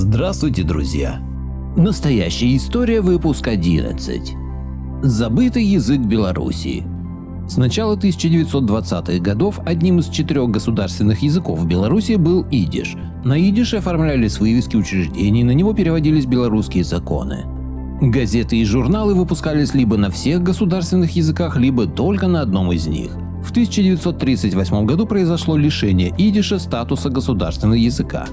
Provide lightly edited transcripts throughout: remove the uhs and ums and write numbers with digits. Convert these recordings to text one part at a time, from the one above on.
Здравствуйте, друзья! Настоящая история, выпуск 11. Забытый язык Белоруссии. С начала 1920-х годов одним из 4 государственных языков в Беларуси был идиш. На идише оформлялись вывески учреждений, на него переводились белорусские законы. Газеты и журналы выпускались либо на всех государственных языках, либо только на одном из них. В 1938 году произошло лишение идиша статуса государственного языка.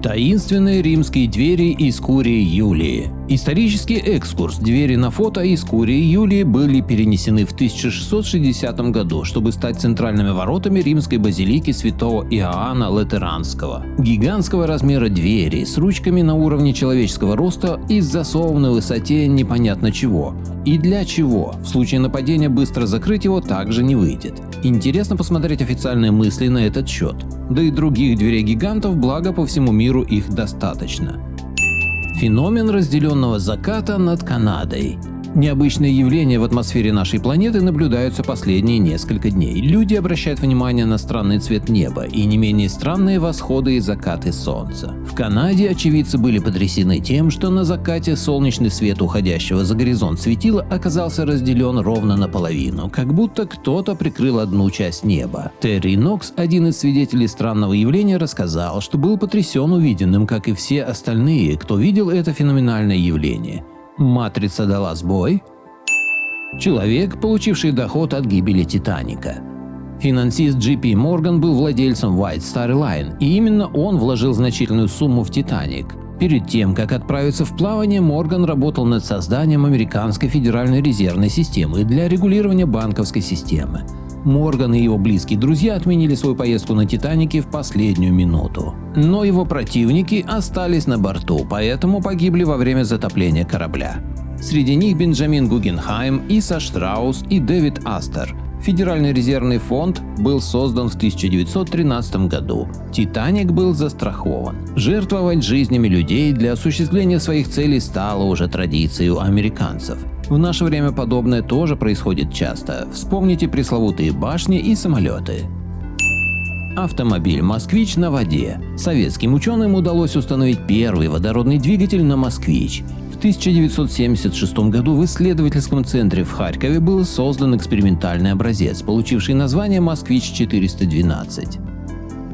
Таинственные римские двери из Курии Юлии. Исторический экскурс. Двери на фото из Курии Юлии были перенесены в 1660 году, чтобы стать центральными воротами римской базилики святого Иоанна Латеранского. Гигантского размера двери с ручками на уровне человеческого роста и с засовом на высоте непонятно чего. И для чего? В случае нападения быстро закрыть его также не выйдет. Интересно посмотреть официальные мысли на этот счет. Да и других дверей-гигантов, благо по всему миру их достаточно. Феномен разделенного заката над Канадой. Необычные явления в атмосфере нашей планеты наблюдаются последние несколько дней. Люди обращают внимание на странный цвет неба и не менее странные восходы и закаты солнца. В Канаде очевидцы были потрясены тем, что на закате солнечный свет уходящего за горизонт светила оказался разделен ровно наполовину, как будто кто-то прикрыл одну часть неба. Терри Нокс, один из свидетелей странного явления, рассказал, что был потрясен увиденным, как и все остальные, кто видел это феноменальное явление. Матрица дала сбой? Человек, получивший доход от гибели Титаника. Финансист JP Morgan был владельцем White Star Line, и именно он вложил значительную сумму в Титаник. Перед тем, как отправиться в плавание, Морган работал над созданием американской федеральной резервной системы для регулирования банковской системы. Морган и его близкие друзья отменили свою поездку на Титанике в последнюю минуту. Но его противники остались на борту, поэтому погибли во время затопления корабля. Среди них Бенджамин Гугенхайм, Иса Штраус и Дэвид Астер. Федеральный резервный фонд был создан в 1913 году. Титаник был застрахован. Жертвовать жизнями людей для осуществления своих целей стало уже традицией у американцев. В наше время подобное тоже происходит часто. Вспомните пресловутые башни и самолеты. Автомобиль «Москвич» на воде. Советским ученым удалось установить первый водородный двигатель на «Москвич». В 1976 году в исследовательском центре в Харькове был создан экспериментальный образец, получивший название «Москвич-412».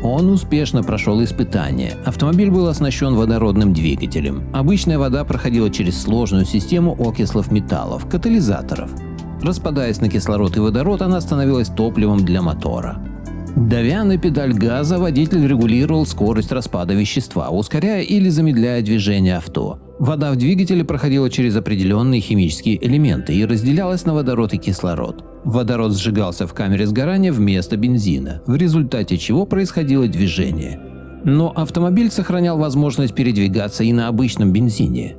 Он успешно прошел испытания. Автомобиль был оснащен водородным двигателем. Обычная вода проходила через сложную систему окислов металлов, катализаторов. Распадаясь на кислород и водород, она становилась топливом для мотора. Давя на педаль газа, водитель регулировал скорость распада вещества, ускоряя или замедляя движение авто. Вода в двигателе проходила через определенные химические элементы и разделялась на водород и кислород. Водород сжигался в камере сгорания вместо бензина, в результате чего происходило движение. Но автомобиль сохранял возможность передвигаться и на обычном бензине.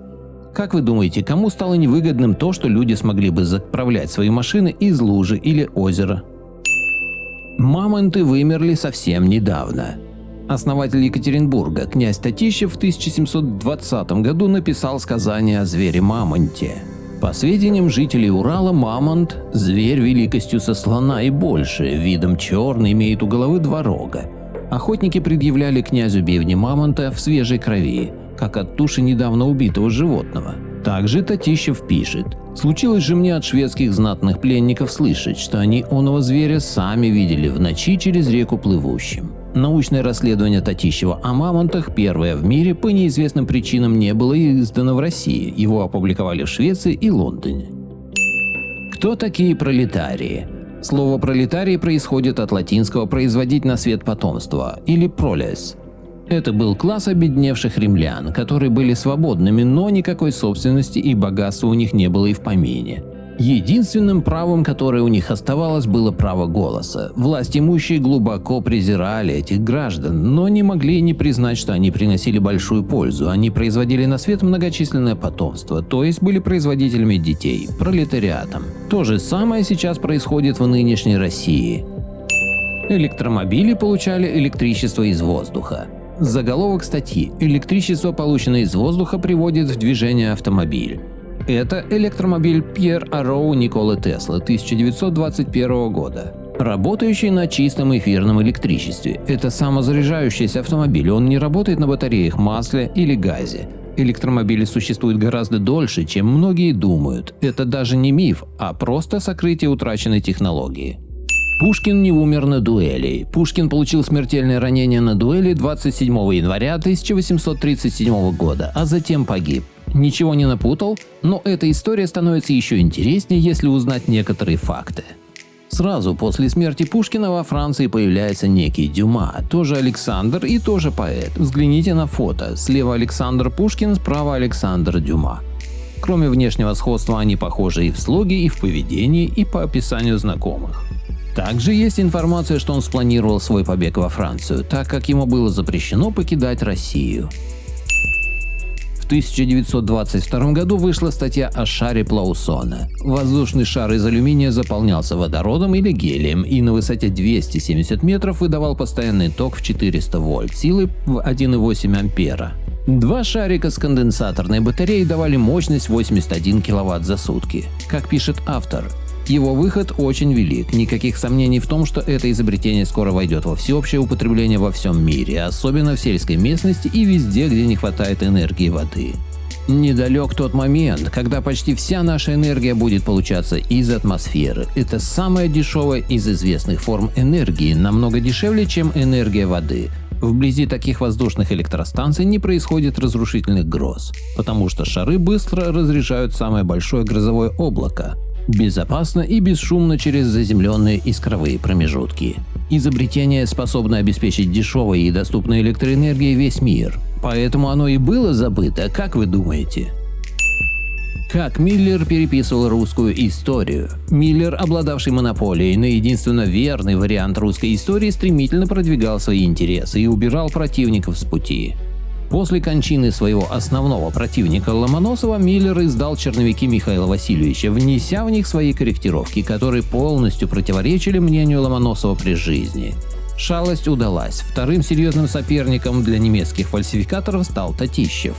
Как вы думаете, кому стало невыгодным то, что люди смогли бы заправлять свои машины из лужи или озера? Мамонты вымерли совсем недавно. Основатель Екатеринбурга, князь Татищев, в 1720 году написал сказание о звере-мамонте. По сведениям жителей Урала, мамонт – зверь великостью со слона и больше, видом черный, имеет у головы 2 рога. Охотники предъявляли князю бивни мамонта в свежей крови, как от туши недавно убитого животного. Также Татищев пишет: «Случилось же мне от шведских знатных пленников слышать, что они оного зверя сами видели в ночи через реку плывущим». Научное расследование Татищева о мамонтах, первое в мире, по неизвестным причинам не было издано в России. Его опубликовали в Швеции и Лондоне. Кто такие пролетарии? Слово «пролетарий» происходит от латинского «производить на свет потомство» или «пролес». Это был класс обедневших римлян, которые были свободными, но никакой собственности и богатства у них не было и в помине. Единственным правом, которое у них оставалось, было право голоса. Власть имущие глубоко презирали этих граждан, но не могли не признать, что они приносили большую пользу. Они производили на свет многочисленное потомство, то есть были производителями детей, пролетариатом. То же самое сейчас происходит в нынешней России. Электромобили получали электричество из воздуха. Заголовок статьи: «Электричество, полученное из воздуха, приводит в движение автомобиль». Это электромобиль Пьер Ароу Николы Теслы 1921 года. работающий на чистом эфирном электричестве. Это самозаряжающийся автомобиль, он не работает на батареях, масле или газе. Электромобили существуют гораздо дольше, чем многие думают. Это даже не миф, а просто сокрытие утраченной технологии. Пушкин не умер на дуэли. Пушкин получил смертельное ранение на дуэли 27 января 1837 года, а затем погиб. Ничего не напутал, но эта история становится еще интереснее, если узнать некоторые факты. Сразу после смерти Пушкина во Франции появляется некий Дюма, тоже Александр и тоже поэт. Взгляните на фото. Слева Александр Пушкин, справа Александр Дюма. Кроме внешнего сходства, они похожи и в слоге, и в поведении, и по описанию знакомых. Также есть информация, что он спланировал свой побег во Францию, так как ему было запрещено покидать Россию. В 1922 году вышла статья о шаре Плаусона. Воздушный шар из алюминия заполнялся водородом или гелием и на высоте 270 метров выдавал постоянный ток в 400 вольт силы в 1,8 ампера. Два шарика с конденсаторной батареей давали мощность 81 киловатт за сутки. Как пишет автор, его выход очень велик, никаких сомнений в том, что это изобретение скоро войдет во всеобщее употребление во всем мире, особенно в сельской местности и везде, где не хватает энергии воды. Недалек тот момент, когда почти вся наша энергия будет получаться из атмосферы. Это самая дешевая из известных форм энергии, намного дешевле, чем энергия воды. Вблизи таких воздушных электростанций не происходит разрушительных гроз, потому что шары быстро разряжают самое большое грозовое облако. Безопасно и бесшумно через заземленные искровые промежутки. Изобретение способно обеспечить дешевой и доступной электроэнергией весь мир. Поэтому оно и было забыто, как вы думаете? Как Миллер переписывал русскую историю? Миллер, обладавший монополией на единственно верный вариант русской истории, стремительно продвигал свои интересы и убирал противников с пути. После кончины своего основного противника Ломоносова Миллер издал черновики Михаила Васильевича, внеся в них свои корректировки, которые полностью противоречили мнению Ломоносова при жизни. Шалость удалась. Вторым серьезным соперником для немецких фальсификаторов стал Татищев.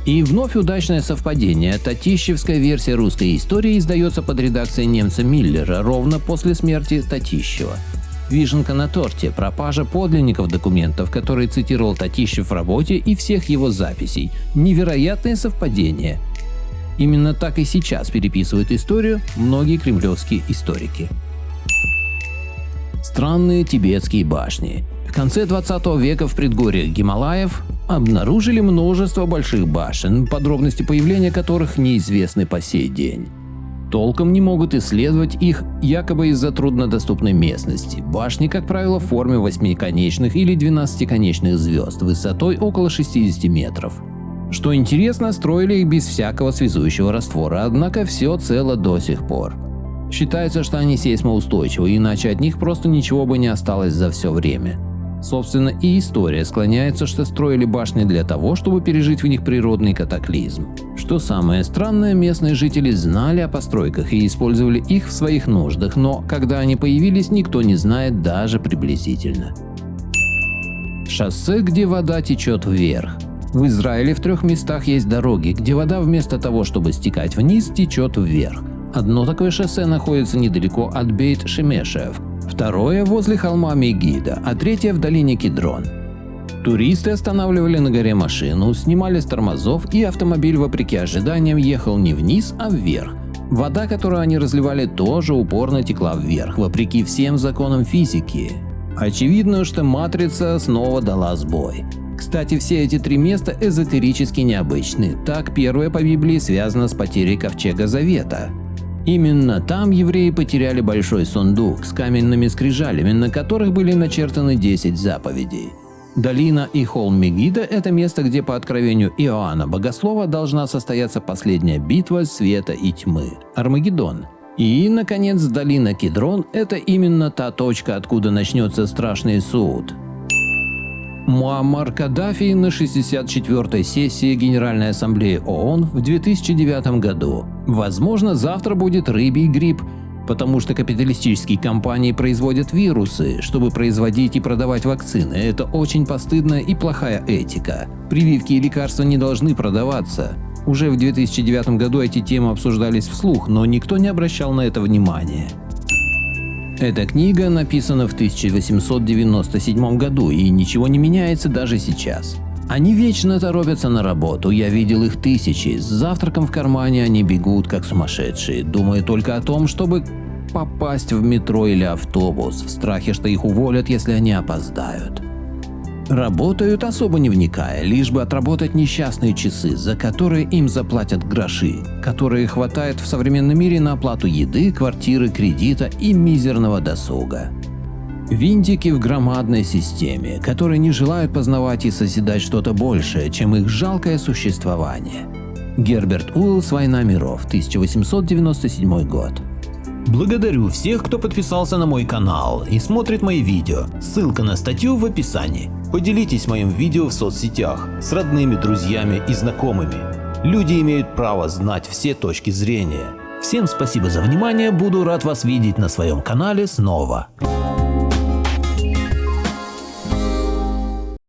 И вновь удачное совпадение. Татищевская версия русской истории издается под редакцией немца Миллера ровно после смерти Татищева. Вишенка на торте – пропажа подлинников документов, которые цитировал Татищев в работе и всех его записей. Невероятное совпадение. Именно так и сейчас переписывают историю многие кремлевские историки. Странные тибетские башни. В конце 20 века в предгорьях Гималаев обнаружили множество больших башен, подробности появления которых неизвестны по сей день. Толком не могут исследовать их якобы из-за труднодоступной местности. Башни, как правило, в форме 8-конечных или 12-конечных звезд, высотой около 60 метров. Что интересно, строили их без всякого связующего раствора, однако все цело до сих пор. Считается, что они сейсмоустойчивы, иначе от них просто ничего бы не осталось за все время. Собственно, и история склоняется, что строили башни для того, чтобы пережить в них природный катаклизм. Что самое странное, местные жители знали о постройках и использовали их в своих нуждах, но когда они появились, никто не знает даже приблизительно. Шоссе, где вода течет вверх. В Израиле в 3 местах есть дороги, где вода вместо того, чтобы стекать вниз, течет вверх. Одно такое шоссе находится недалеко от Бейт-Шемешев, второе возле холма Мегида, а третье в долине Кидрон. Туристы останавливали на горе машину, снимали с тормозов, и автомобиль, вопреки ожиданиям, ехал не вниз, а вверх. Вода, которую они разливали, тоже упорно текла вверх, вопреки всем законам физики. Очевидно, что матрица снова дала сбой. Кстати, все эти 3 места эзотерически необычны. Так, первое по Библии связано с потерей ковчега Завета. Именно там евреи потеряли большой сундук с каменными скрижалями, на которых были начертаны 10 заповедей. Долина и холм Мегида – это место, где по откровению Иоанна Богослова должна состояться последняя битва света и тьмы – Армагеддон. И, наконец, долина Кидрон – это именно та точка, откуда начнется страшный суд. Муаммар Каддафи на 64-й сессии Генеральной Ассамблеи ООН в 2009 году. Возможно, завтра будет рыбий грипп, потому что капиталистические компании производят вирусы, чтобы производить и продавать вакцины. Это очень постыдная и плохая этика. Прививки и лекарства не должны продаваться. Уже в 2009 году эти темы обсуждались вслух, но никто не обращал на это внимания. Эта книга написана в 1897 году, и ничего не меняется даже сейчас. Они вечно торопятся на работу, я видел их тысячи. С завтраком в кармане они бегут как сумасшедшие, думая только о том, чтобы попасть в метро или автобус, в страхе, что их уволят, если они опоздают. Работают, особо не вникая, лишь бы отработать несчастные часы, за которые им заплатят гроши, которые хватает в современном мире на оплату еды, квартиры, кредита и мизерного досуга. Винтики в громадной системе, которые не желают познавать и созидать что-то большее, чем их жалкое существование. Герберт Уэллс «Война миров», 1897 год. Благодарю всех, кто подписался на мой канал и смотрит мои видео. Ссылка на статью в описании. Поделитесь моим видео в соцсетях с родными, друзьями и знакомыми. Люди имеют право знать все точки зрения. Всем спасибо за внимание, буду рад вас видеть на своем канале снова.